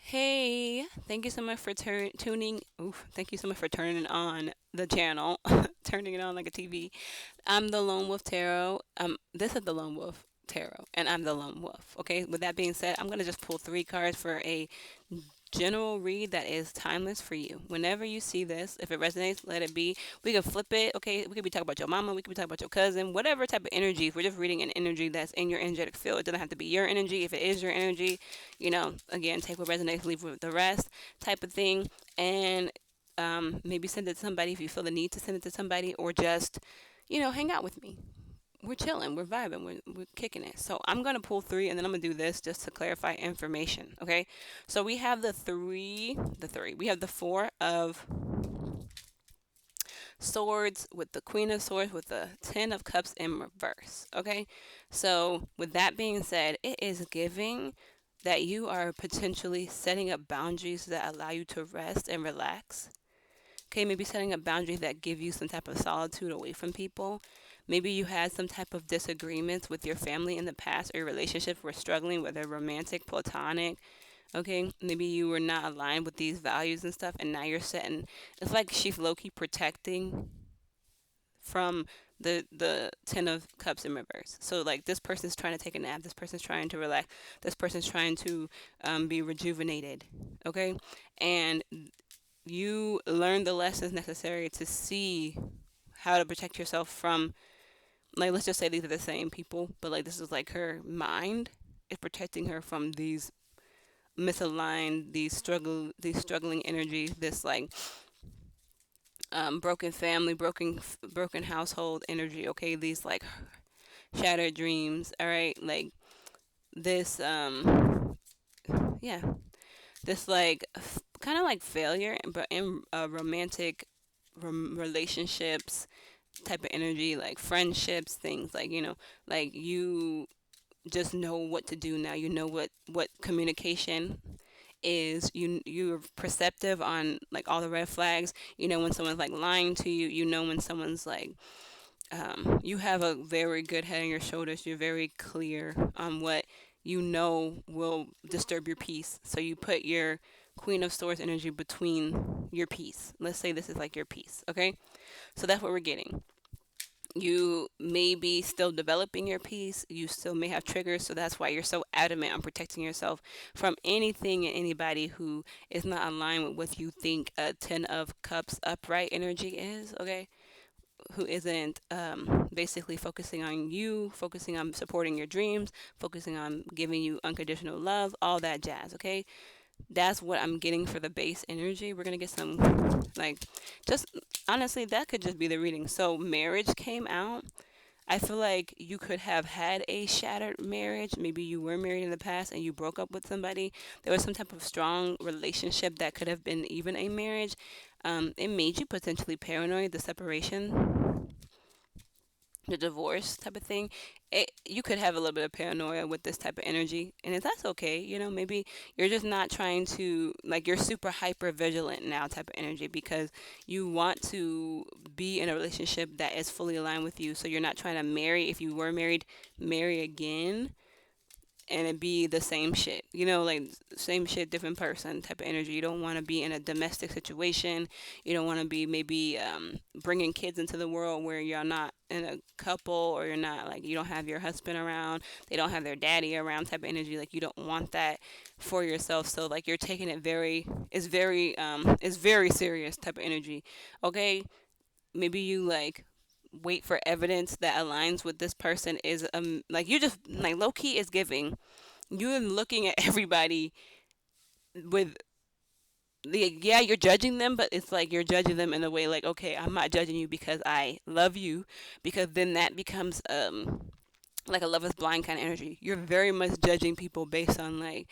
Hey, thank you so much for tuning. Oof, thank you so much for turning on the channel, turning it on like a TV. I'm the Lone Wolf Tarot. This is the Lone Wolf Tarot, and I'm the Lone Wolf. Okay. With that being said, I'm gonna just pull three cards for a general read that is timeless for you. Whenever you see this, if it resonates, let it be. We can flip it. Okay. We could be talking about your mama. We could be talking about your cousin. Whatever type of energy. If we're just reading an energy that's in your energetic field, it doesn't have to be your energy. If it is your energy, again, take what resonates, leave with the rest, type of thing. And maybe send it to somebody if you feel the need to send it to somebody, or just, hang out with me. We're chilling, we're vibing, we're kicking it. So I'm gonna pull three, and then I'm gonna do this just to clarify information. Okay, so we have we have the Four of Swords with the Queen of Swords with the Ten of Cups in reverse. Okay, so with that being said, it is giving that you are potentially setting up boundaries that allow you to rest and relax. Okay, maybe setting up boundaries that give you some type of solitude away from people. Maybe you had some type of disagreements with your family in the past, or your relationships were struggling, whether romantic, platonic. Okay, maybe you were not aligned with these values and stuff, and now you're setting. It's like she's low key protecting from the Ten of Cups in reverse. So like this person's trying to take a nap, this person's trying to relax, this person's trying to be rejuvenated. Okay, and you learn the lessons necessary to see how to protect yourself from, like, let's just say these are the same people, but like this is like her mind is protecting her from these misaligned, these struggling energies, this like broken family, broken household energy. Okay, these like shattered dreams. All right, like this yeah, this like kind of like failure, but in romantic relationships type of energy, like friendships, things like, like you just know what to do now. You know what communication is. You're perceptive on like all the red flags. You know when someone's like lying to you. You know when someone's like, you have a very good head on your shoulders. You're very clear on what you know will disturb your peace. So you put your Queen of Swords energy between your peace. Let's say this is like your peace, okay? So that's what we're getting. You may be still developing your peace. You still may have triggers. So that's why you're so adamant on protecting yourself from anything and anybody who is not aligned with what you think a Ten of Cups upright energy is, okay? Who isn't basically focusing on you, focusing on supporting your dreams, focusing on giving you unconditional love, all that jazz, okay? That's what I'm getting for the base energy. We're gonna get some, like, just honestly, that could just be the reading. So marriage came out. I feel like you could have had a shattered marriage. Maybe you were married in the past and you broke up with somebody. There was some type of strong relationship that could have been even a marriage. It made you potentially paranoid, the separation, the divorce type of thing. You could have a little bit of paranoia with this type of energy, and if that's okay, maybe you're just not trying to, like, you're super hyper vigilant now type of energy, because you want to be in a relationship that is fully aligned with you. So you're not trying to marry, if you were married, marry again and it be the same shit, like same shit, different person type of energy. You don't want to be in a domestic situation. You don't want to be maybe bringing kids into the world where you're not in a couple, or you're not, like, you don't have your husband around, they don't have their daddy around type of energy. Like, you don't want that for yourself. So like you're taking it very, it's very serious type of energy. Okay, maybe you like wait for evidence that aligns with this person, is like, you just like low key is giving, you're looking at everybody with the, yeah, you're judging them, but it's like you're judging them in a way like, okay, I'm not judging you because I love you, because then that becomes like a love is blind kind of energy. You're very much judging people based on, like,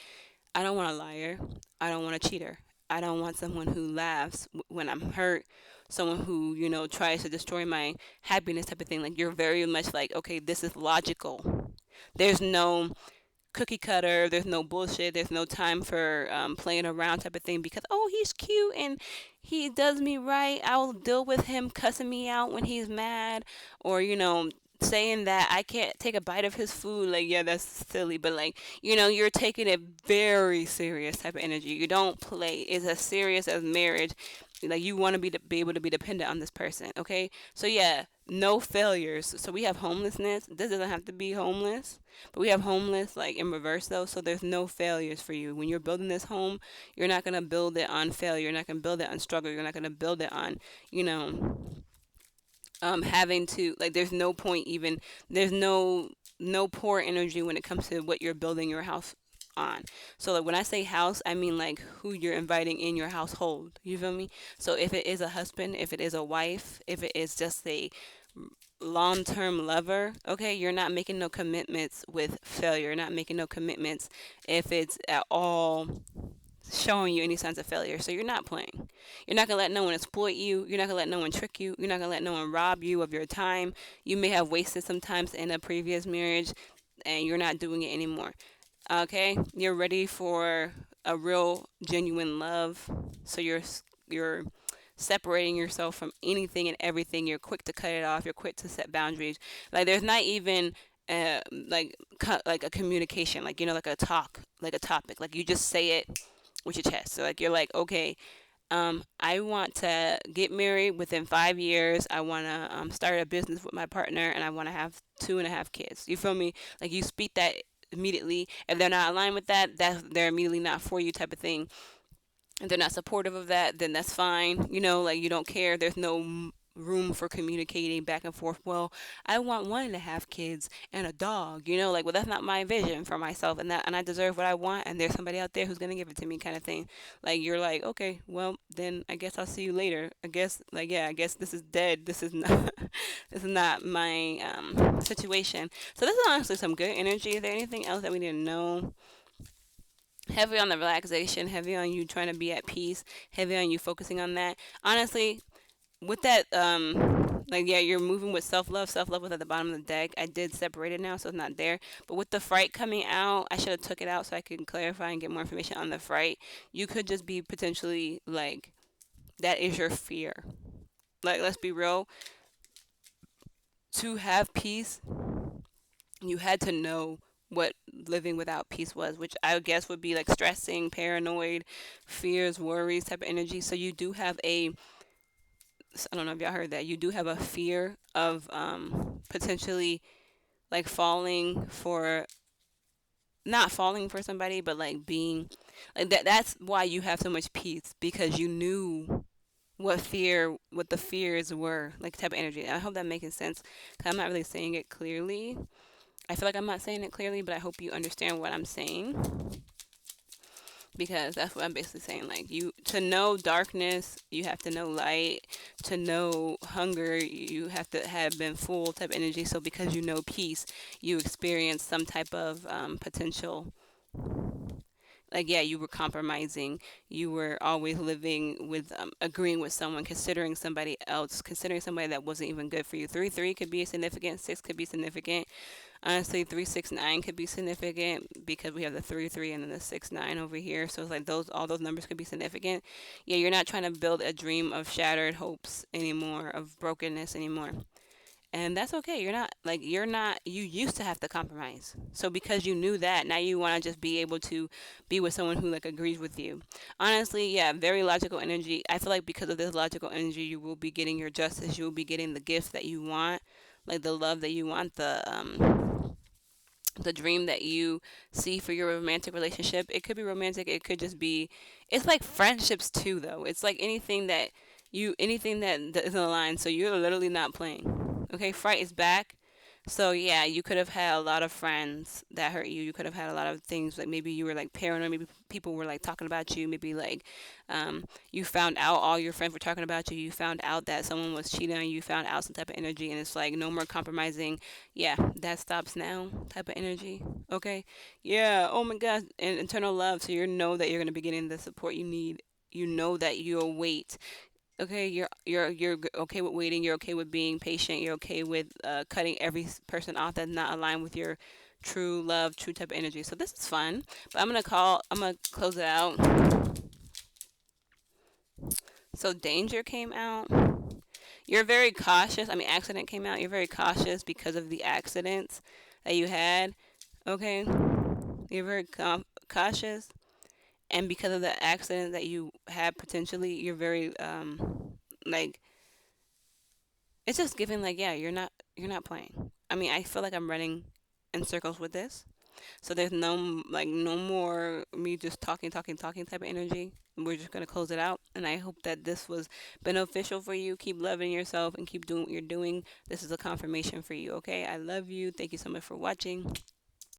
I don't want a liar, I don't want a cheater, I don't want someone who laughs when I'm hurt, someone who, tries to destroy my happiness type of thing. Like, you're very much like, okay, this is logical. There's no cookie cutter. There's no bullshit. There's no time for playing around type of thing, because, oh, he's cute and he does me right. I'll deal with him cussing me out when he's mad, or, saying that I can't take a bite of his food, like, yeah, that's silly. But like, you know, you're taking it very serious type of energy. You don't play. It's as serious as marriage. Like, you want to be able to be dependent on this person. Okay, so yeah, no failures. So we have homelessness. This doesn't have to be homeless, but we have homeless like in reverse though. So there's no failures for you when you're building this home. You're not gonna build it on failure. You're not gonna build it on struggle. You're not gonna build it on, you know, having to, like, there's no point even, there's no poor energy when it comes to what you're building your house on. So like when I say house, I mean like who you're inviting in your household, you feel me? So if it is a husband, if it is a wife, if it is just a long-term lover, okay, you're not making no commitments with failure. You're not making no commitments if it's at all showing you any signs of failure. So you're not playing. You're not gonna let no one exploit you. You're not gonna let no one trick you. You're not gonna let no one rob you of your time. You may have wasted sometimes in a previous marriage, and you're not doing it anymore. Okay, you're ready for a real, genuine love. So you're separating yourself from anything and everything. You're quick to cut it off. You're quick to set boundaries. Like there's not even like like a communication, like, you know, like a talk, like a topic. Like you just say it with your chest. So like you're like, okay, I want to get married within 5 years. I want to start a business with my partner, and I want to have 2.5 kids. You feel me? Like you speak that immediately. If they're not aligned with that, they're immediately not for you type of thing. If they're not supportive of that, then that's fine. You know, like you don't care. There's no room for communicating back and forth. Well, I want 1.5 kids and a dog. You know, like, well, that's not my vision for myself, and I deserve what I want, and there's somebody out there who's gonna give it to me, kind of thing. Like you're like, okay, well, then I guess I'll see you later. I guess, like, yeah, I guess this is dead. This is not this is not my situation. So this is honestly some good energy. Is there anything else that we didn't know? Heavy on the relaxation, heavy on you trying to be at peace, heavy on you focusing on that. Honestly, with that, like, yeah, you're moving with self-love. Self-love was at the bottom of the deck. I did separate it now, so it's not there. But with the fright coming out, I should have took it out so I could clarify and get more information on the fright. You could just be potentially like, that is your fear. Like, let's be real, to have peace, you had to know what living without peace was, which I guess would be like stressing, paranoid, fears, worries type of energy. So you do have a, I don't know if y'all heard that, you do have a fear of potentially like falling for, not falling for somebody, but like being like that. That's why you have so much peace, because you knew what the fears were, like, type of energy. I hope that making sense, because I'm not really saying it clearly. I feel like I'm not saying it clearly, but I hope you understand what I'm saying, because that's what I'm basically saying. Like, you, to know darkness, you have to know light. To know hunger, you have to have been full type energy. So because you know peace, you experience some type of potential. Like, yeah, you were compromising. You were always living with, agreeing with someone, considering somebody else, considering somebody that wasn't even good for you. 3-3 could be significant. 6 could be significant. Honestly, 3-6-9 could be significant, because we have the 3-3 and then the 6-9 over here. So it's like those, all those numbers could be significant. Yeah, you're not trying to build a dream of shattered hopes anymore, of brokenness anymore. And that's okay. You used to have to compromise. So because you knew that, now you want to just be able to be with someone who like agrees with you. Honestly, yeah, very logical energy. I feel like because of this logical energy, you will be getting your justice. You will be getting the gifts that you want, like the love that you want, the dream that you see for your romantic relationship. It could be romantic, it could just be, it's like friendships too though. It's like anything that isn't aligned. So you're literally not playing. Okay, fright is back. So yeah, you could have had a lot of friends that hurt you. You could have had a lot of things, like maybe you were like paranoid. Maybe people were like talking about you. Maybe like, you found out all your friends were talking about you. You found out that someone was cheating on you. You found out some type of energy, and it's like no more compromising. Yeah, that stops now. Type of energy. Okay. Yeah. Oh my God. And internal love. So you know that you're gonna be getting the support you need. You know that you'll wait. Okay, you're okay with waiting. You're okay with being patient. You're okay with cutting every person off that's not aligned with your true love, true type of energy. So this is fun. But I'm gonna close it out. So danger came out. You're very cautious. I mean, accident came out. You're very cautious because of the accidents that you had. Okay, you're very cautious, and because of the accident that you had potentially, you're very like it's just giving like yeah, you're not playing. I mean, I feel like I'm running in circles with this. So there's no more me just talking, talking, talking type of energy. We're just gonna close it out, and I hope that this was beneficial for you. Keep loving yourself and keep doing what you're doing. This is a confirmation for you. Okay, I love you. Thank you so much for watching.